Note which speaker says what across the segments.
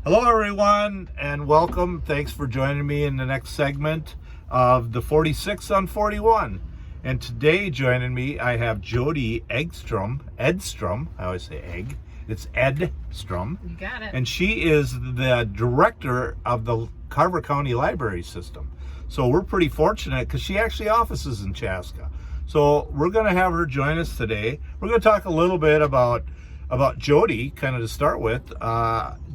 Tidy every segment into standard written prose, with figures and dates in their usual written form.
Speaker 1: Hello everyone and welcome. Thanks for joining me in the next segment of the 46 on 41. And today joining me I have Jodi Edstrom. I always say egg. It's Edstrom.
Speaker 2: You got it.
Speaker 1: And she is the director of the Carver County Library System. So we're pretty fortunate because she actually offices in Chaska. So we're going to have her join us today. We're going to talk a little bit about Jodi, kind of to start with.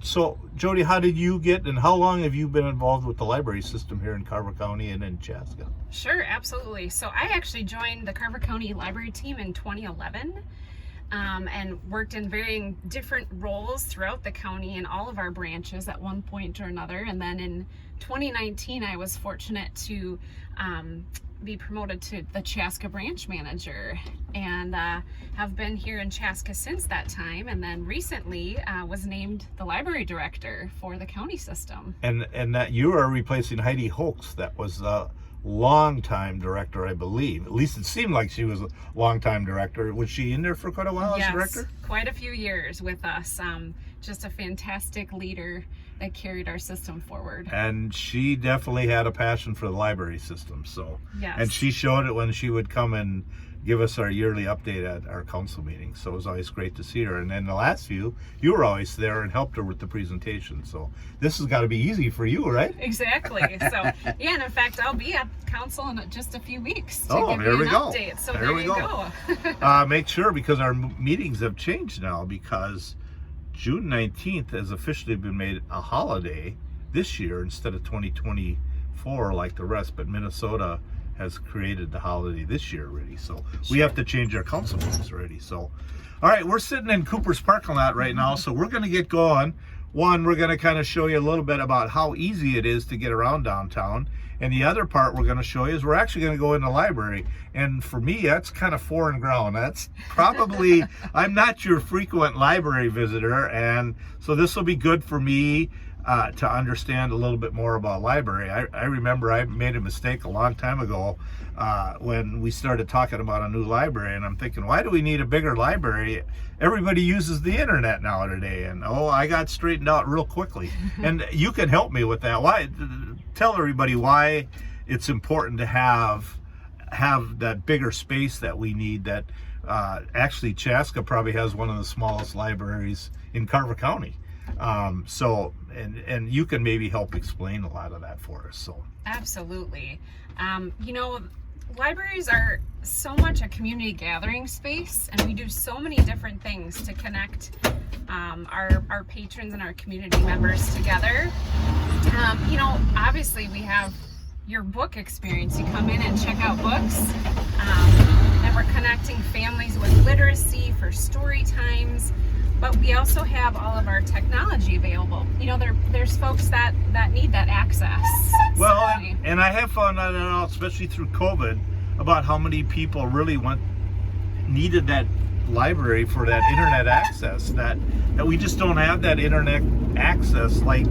Speaker 1: So Jodi, how did you get and how long have you been involved with the library system here in Carver County and in Chaska?
Speaker 2: Sure, absolutely. So I actually joined the Carver County Library team in 2011 and worked in varying different roles throughout the county in all of our branches at one point or another. And then in 2019, I was fortunate to be promoted to the Chaska branch manager and have been here in Chaska since that time, and then recently was named the library director for the county system.
Speaker 1: And that you are replacing Heidi Hoax, that was a long-time director, I believe. At least it seemed like she was a long-time director. Was she in there for quite a while as director?
Speaker 2: Yes, quite a few years with us. Just a fantastic leader that carried our system forward.
Speaker 1: And she definitely had a passion for the library system. So,
Speaker 2: yes.
Speaker 1: And she showed it when she would come and give us our yearly update at our council meetings. So it was always great to see her. And then the last few, you were always there and helped her with the presentation. So this has got to be easy for you, right?
Speaker 2: Exactly. So yeah, and in fact, I'll be at council in just a few weeks to give
Speaker 1: there
Speaker 2: you
Speaker 1: we
Speaker 2: an
Speaker 1: go.
Speaker 2: update. So
Speaker 1: there we
Speaker 2: you
Speaker 1: go. Make sure, because our meetings have changed now, because June 19th has officially been made a holiday this year instead of 2024 like the rest, but Minnesota has created the holiday this year already, so we have to change our council meetings already. So all right, we're sitting in Cooper's parking lot right now, so we're going to get going. One, we're going to kind of show you a little bit about how easy it is to get around downtown, and the other part we're going to show you is we're actually going to go in the library. And for me, that's kind of foreign ground. That's probably I'm not your frequent library visitor, and so this will be good for me to understand a little bit more about library. I remember I made a mistake a long time ago when we started talking about a new library, and I'm thinking, why do we need a bigger library? Everybody uses the internet now today, and I got straightened out real quickly. And you can help me with that. Why? Tell everybody why it's important to have that bigger space that we need. That actually Chaska probably has one of the smallest libraries in Carver County. So and you can maybe help explain a lot of that for us. So
Speaker 2: absolutely. Libraries are so much a community gathering space, and we do so many different things to connect our patrons and our community members together. Obviously we have your book experience. You come in and check out books, and we're connecting families with literacy for story times. But we also have all of our technology available. There's folks that need that access.
Speaker 1: Well, and I have found that out, especially through COVID, about how many people really needed that library for that internet access. That we just don't have that internet access like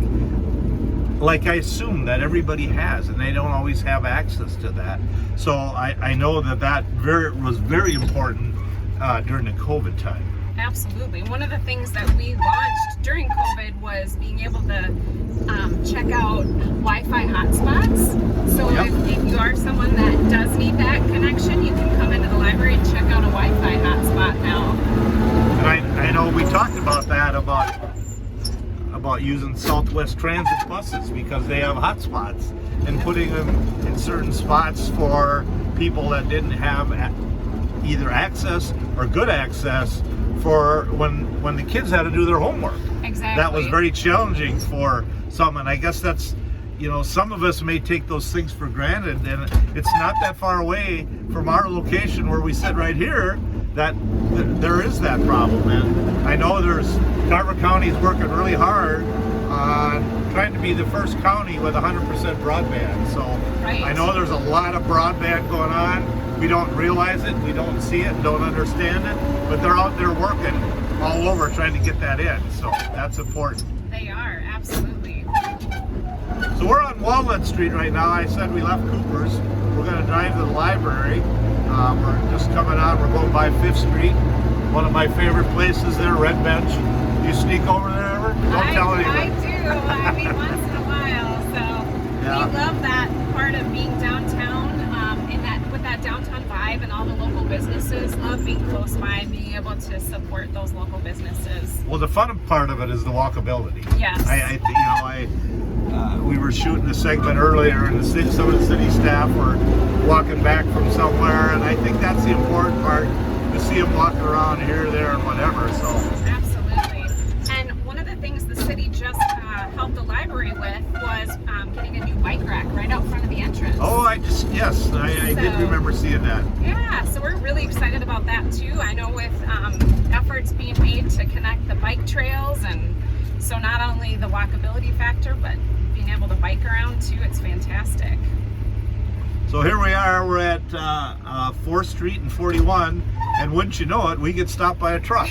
Speaker 1: I assume that everybody has, and they don't always have access to that. So I know that was very important during the COVID time.
Speaker 2: Absolutely. One of the things that we launched during COVID was being able to check out Wi-Fi hotspots. So
Speaker 1: Yep.
Speaker 2: if you are someone that does need that connection, you can come into the library and check out a Wi-Fi hotspot now.
Speaker 1: And I know we talked about that, about using Southwest Transit buses because they have hotspots, and putting them in certain spots for people that didn't have either access or good access for when the kids had to do their homework.
Speaker 2: Exactly.
Speaker 1: That was very challenging for some, and I guess that's, some of us may take those things for granted, and it's not that far away from our location where we sit right here that there is that problem. And I know Carver County is working really hard on trying to be the first county with 100% broadband. So
Speaker 2: right.
Speaker 1: I know there's a lot of broadband going on. We don't realize it, we don't see it, don't understand it, but they're out there working all over trying to get that in. So that's important.
Speaker 2: They are, absolutely.
Speaker 1: So we're on Walnut Street right now. I said we left Cooper's. We're going to drive to the library. We're just coming on. We're going by 5th Street. One of my favorite places there, Red Bench. You sneak over there ever? Don't tell anybody.
Speaker 2: I do. I mean, once in a while. So
Speaker 1: Yeah.
Speaker 2: we love that part of being downtown, with that downtown vibe and all the local businesses. Love being close by and being able to support those local businesses.
Speaker 1: Well, the fun part of it is the walkability.
Speaker 2: Yes.
Speaker 1: We were shooting a segment earlier, and some of the city staff were walking back from somewhere, and I think that's the important part, to see them walking around here, there, and whatever. So
Speaker 2: Absolutely. And one of the things the city just helped the library with was getting a new bike rack right out front of the entrance.
Speaker 1: oh, I did remember seeing that.
Speaker 2: Yeah, so we're really excited about that too. I know with efforts being made to connect the bike trails, and so not only the walkability factor, but being able to bike around too, it's fantastic.
Speaker 1: So here we are, we're at 4th Street and 41, and wouldn't you know it, we get stopped by a truck.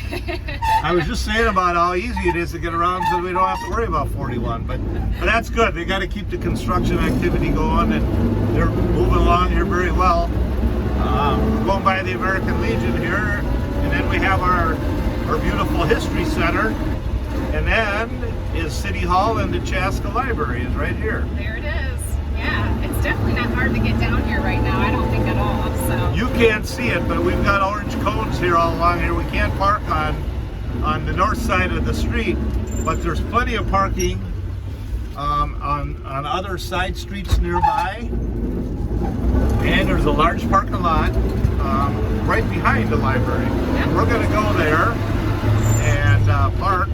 Speaker 1: I was just saying about how easy it is to get around, so we don't have to worry about 41, but that's good. They got to keep the construction activity going, and they're moving along here very well. We're going by the American Legion here, and then we have our beautiful History Center, and then is City Hall, and the Chaska Library is right here.
Speaker 2: There it is. Yeah, it's definitely not hard to get down here right now, I don't think at all. So
Speaker 1: You can't see it, but we've got orange cones here all along here. We can't park on the north side of the street, but there's plenty of parking on other side streets nearby. And there's a large parking lot right behind the library.
Speaker 2: Yeah.
Speaker 1: We're going to go there and park.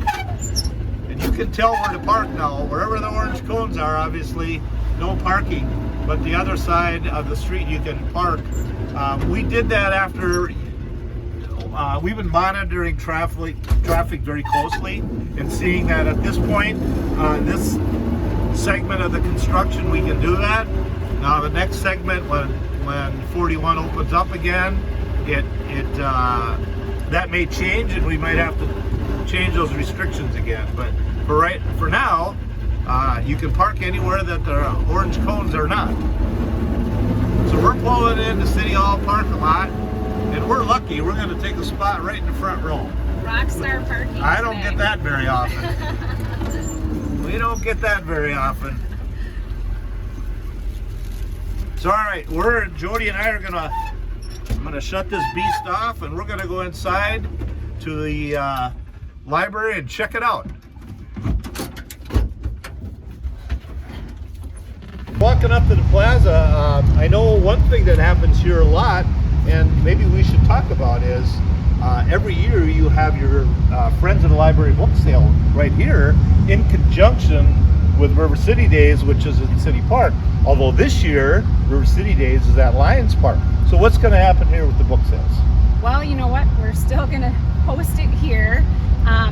Speaker 1: And you can tell where to park now. Wherever the orange cones are, obviously, no parking. But the other side of the street, you can park. We did that after we've been monitoring traffic very closely, and seeing that at this point, this segment of the construction, we can do that. Now the next segment, when 41 opens up again, that may change, and we might have to change those restrictions again. But for now, you can park anywhere that the orange cones are not. So we're pulling in the City Hall parking lot, and we're lucky. We're going to take a spot right in the front row.
Speaker 2: Rockstar parking.
Speaker 1: I don't get that very often. We don't get that very often. So all right, Jodi and I are I'm gonna shut this beast off, and we're gonna go inside to the library and check it out. Walking up to the plaza, I know one thing that happens here a lot, and maybe we should talk about, is every year you have your Friends of the Library book sale right here in conjunction with River City Days, which is in City Park. Although this year, River City Days is at Lions Park. So what's going to happen here with the book sales?
Speaker 2: Well, you know what? We're still going to host it here.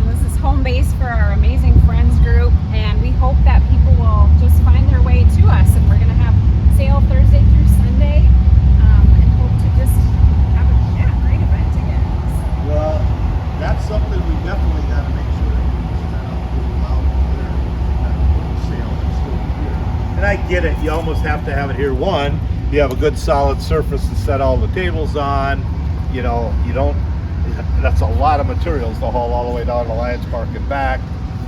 Speaker 2: This is home base for our amazing Friends group, and we hope that people will just find their way to us. And we're going to have sale Thursday through Sunday, and hope to just have a great event again.
Speaker 1: Well, that's something we definitely got to make sure that we set up really well here at the book sale that's over here. And I get it, you almost have to have it here. One, you have a good solid surface to set all the tables on. You know, you don't, that's a lot of materials to haul all the way down to Lions Park and back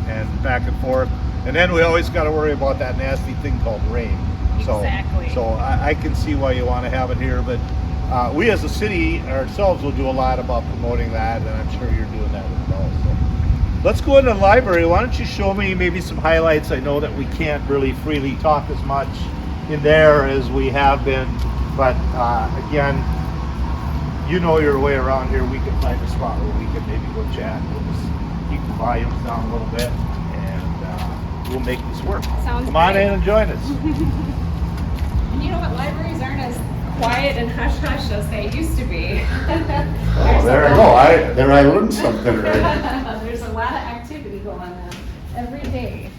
Speaker 1: and forth. And then we always got to worry about that nasty thing called rain.
Speaker 2: Exactly.
Speaker 1: So I can see why you want to have it here, but we as a city ourselves will do a lot about promoting that, and I'm sure you're doing that as well. So let's go into the library. Why don't you show me maybe some highlights? I know that we can't really freely talk as much in there as we have been, but again, you know your way around here. We can find a spot where we can maybe go chat. We'll just keep the volumes down a little bit, and we'll make this work.
Speaker 2: Sounds
Speaker 1: Come on
Speaker 2: great.
Speaker 1: in and join us.
Speaker 2: And you know what? Libraries aren't as quiet and hush-hush as they used to be.
Speaker 3: Oh, there I go. There I learned something already.
Speaker 2: There's a lot of activity going on every day.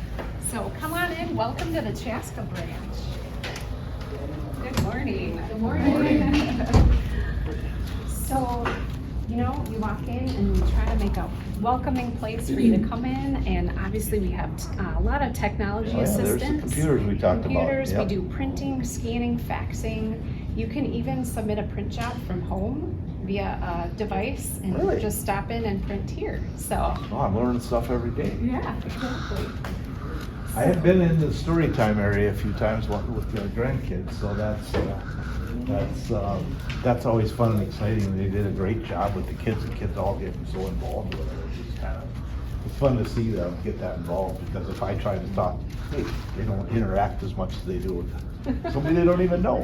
Speaker 2: So come on in. Welcome to the Chaska branch. Good morning. Good morning. So, you know, you walk in and we try to make a welcoming place for you to come in, and obviously we have a lot of technology
Speaker 1: There's the
Speaker 2: assistance.
Speaker 1: computers we talked
Speaker 2: Computers,
Speaker 1: about.
Speaker 2: we do printing, scanning, faxing. You can even submit a print job from home via a device and
Speaker 1: Really?
Speaker 2: just stop in and print here. So,
Speaker 1: Oh, I'm learning stuff every day.
Speaker 2: yeah, exactly.
Speaker 1: I have been in the story time area a few times with the grandkids, so that's always fun and exciting. They did a great job with the kids. The kids all getting so involved with it. It's fun to see them get that involved, because if I try to talk, hey, they don't interact as much as they do with somebody they don't even know.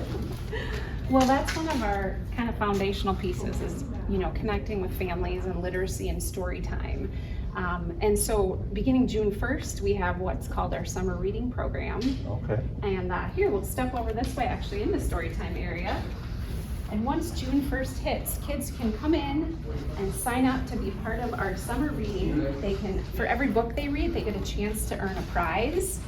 Speaker 2: Well, that's one of our kind of foundational pieces is, connecting with families and literacy and story time. And so beginning June 1st, we have what's called our summer reading program.
Speaker 1: Okay.
Speaker 2: And here, we'll step over this way actually in the story time area. And once June 1st hits, kids can come in and sign up to be part of our summer reading. They can, for every book they read, they get a chance to earn a prize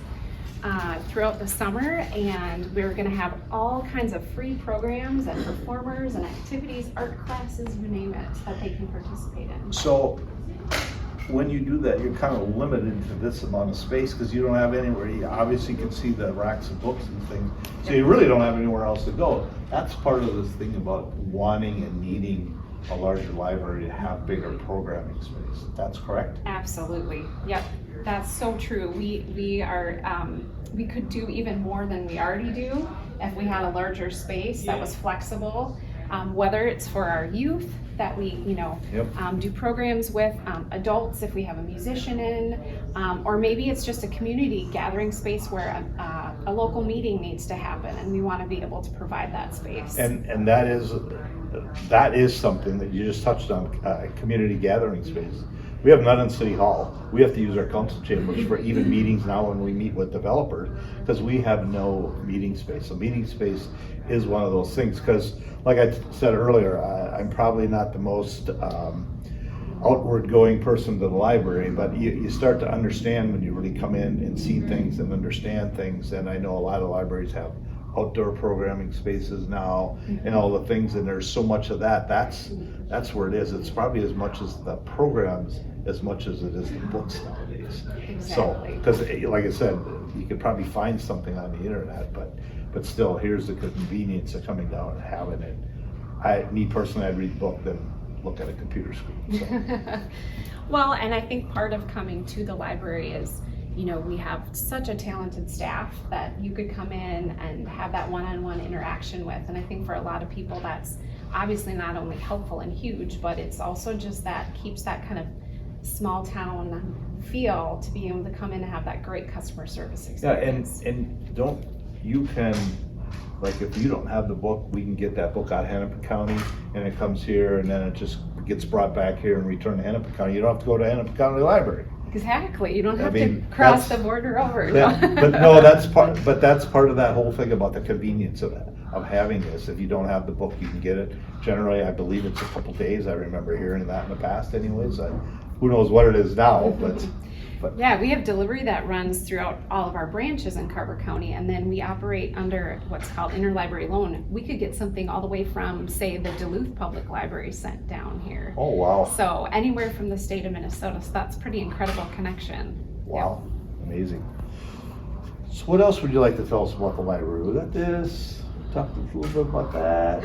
Speaker 2: throughout the summer. And we're gonna have all kinds of free programs and performers and activities, art classes, you name it, that they can participate in.
Speaker 1: So when you do that, you're kind of limited to this amount of space, because you don't have anywhere. You obviously can see the racks of books and things, so you really don't have anywhere else to go. That's part of this thing about wanting and needing a larger library to have bigger programming space. That's correct?
Speaker 2: Absolutely. Yep. That's so true. We are we could do even more than we already do if we had a larger space that was flexible. Whether it's for our youth that we, do programs with, adults if we have a musician in, or maybe it's just a community gathering space where a local meeting needs to happen, and we want to be able to provide that space.
Speaker 1: And that is something that you just touched on, community gathering space. We have none in City Hall. We have to use our council chambers for even meetings now when we meet with developers, because we have no meeting space. So meeting space is one of those things, because like I said earlier, I'm probably not the most outward going person to the library, but you start to understand when you really come in and see things and understand things. And I know a lot of libraries have outdoor programming spaces now and all the things, and there's so much of that. That's where it is. It's probably as much as the programs as much as it is the books nowadays.
Speaker 2: Exactly.
Speaker 1: So, because like I said, you could probably find something on the internet, but still, here's the convenience of coming down and having it. Me personally, I'd read the book than look at a computer screen. So.
Speaker 2: Well, and I think part of coming to the library is, we have such a talented staff that you could come in and have that one-on-one interaction with. And I think for a lot of people, that's obviously not only helpful and huge, but it's also just that keeps that kind of small town feel to be able to come in and have that great customer service experience.
Speaker 1: Yeah, and you can, like, if you don't have the book, we can get that book out of Hennepin County, and it comes here, and then it just gets brought back here and returned to Hennepin County. You don't have to go to Hennepin County Library.
Speaker 2: Exactly. You don't have to cross the border over.
Speaker 1: That's part of that whole thing about the convenience of having this. If you don't have the book, you can get it. Generally, I believe it's a couple days. I remember hearing that in the past anyways. Who knows what it is now, but
Speaker 2: yeah, we have delivery that runs throughout all of our branches in Carver County, and then we operate under what's called interlibrary loan. We could get something all the way from, say, the Duluth Public Library sent down here.
Speaker 1: Oh, wow.
Speaker 2: So anywhere from the state of Minnesota, so that's pretty incredible connection.
Speaker 1: Wow, yep. Amazing. So what else would you like to tell us about the library? We got this, talk a little bit about that.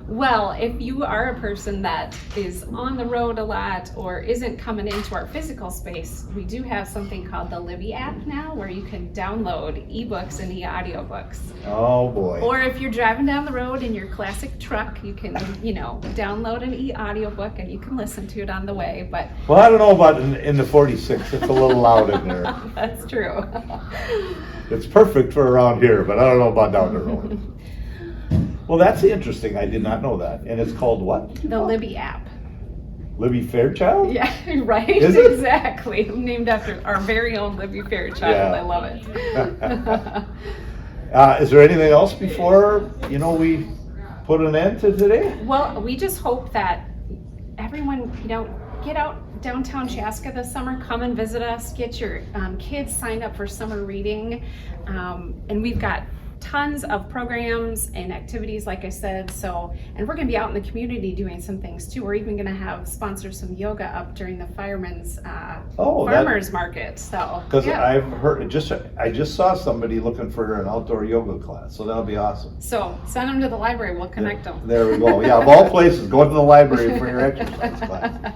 Speaker 2: Well, if you are a person that is on the road a lot or isn't coming into our physical space, we do have something called the Libby app now, where you can download ebooks and e-audiobooks.
Speaker 1: Oh boy.
Speaker 2: Or if you're driving down the road in your classic truck, you can, download an e-audiobook and you can listen to it on the way. But
Speaker 1: well, I don't know about in the 46. It's a little loud in there.
Speaker 2: That's true.
Speaker 1: It's perfect for around here, but I don't know about down the road. Well, that's interesting. I did not know that. And it's called what?
Speaker 2: The Libby app.
Speaker 1: Libby Fairchild?
Speaker 2: Yeah, right.
Speaker 1: Is it?
Speaker 2: Exactly. Named after our very own Libby Fairchild.
Speaker 1: Yeah.
Speaker 2: I love it.
Speaker 1: Is there anything else before, we put an end to today?
Speaker 2: Well, we just hope that everyone, get out downtown Chaska this summer, come and visit us, get your kids signed up for summer reading. And we've got tons of programs and activities, like I said. And we're going to be out in the community doing some things too. We're even going to have sponsor some yoga up during the firemen's farmers market. So
Speaker 1: because I've heard I just saw somebody looking for an outdoor yoga class, so that'll be awesome.
Speaker 2: So send them to the library. We'll connect them.
Speaker 1: There we go. Yeah, of all places, go to the library for your exercise class.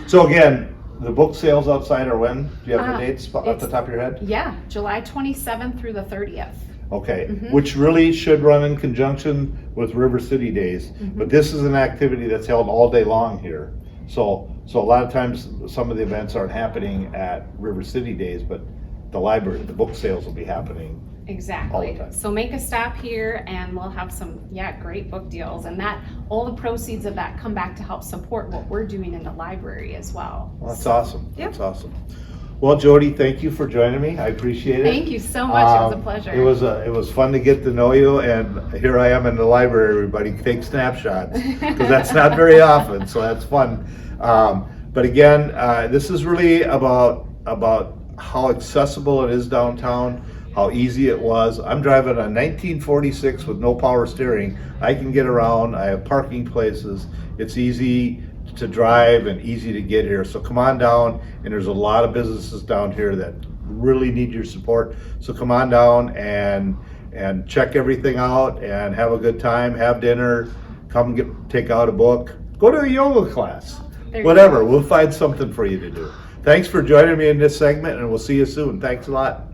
Speaker 1: So again, the book sales outside are when? Do you have the
Speaker 2: Uh,
Speaker 1: dates off the top of your head?
Speaker 2: Yeah, July 27th through the 30th.
Speaker 1: Okay,
Speaker 2: Mhm.
Speaker 1: which really should run in conjunction with River City Days. But this is an activity that's held all day long here. So a lot of times, some of the events aren't happening at River City Days, but the library, the book sales will be happening.
Speaker 2: Exactly.
Speaker 1: All the time.
Speaker 2: So make a stop here and we'll have some, great book deals. And that, all the proceeds of that come back to help support what we're doing in the library as well.
Speaker 1: Well, that's awesome.
Speaker 2: Yep.
Speaker 1: That's awesome. Well, Jodi, thank you for joining me. I appreciate it.
Speaker 2: Thank you so much. It was a pleasure.
Speaker 1: It was fun to get to know you, and here I am in the library. Everybody take snapshots because that's not very often, so that's fun. But again, this is really about how accessible it is downtown, how easy it was. I'm driving a 1946 with no power steering. I can get around. I have parking places. It's easy to drive and easy to get here. So come on down, and there's a lot of businesses down here that really need your support. So come on down and check everything out and have a good time, have dinner, come take out a book, go to a yoga class,
Speaker 2: There you
Speaker 1: whatever. We'll find something for you to do. Thanks for joining me in this segment, and we'll see you soon. Thanks a lot.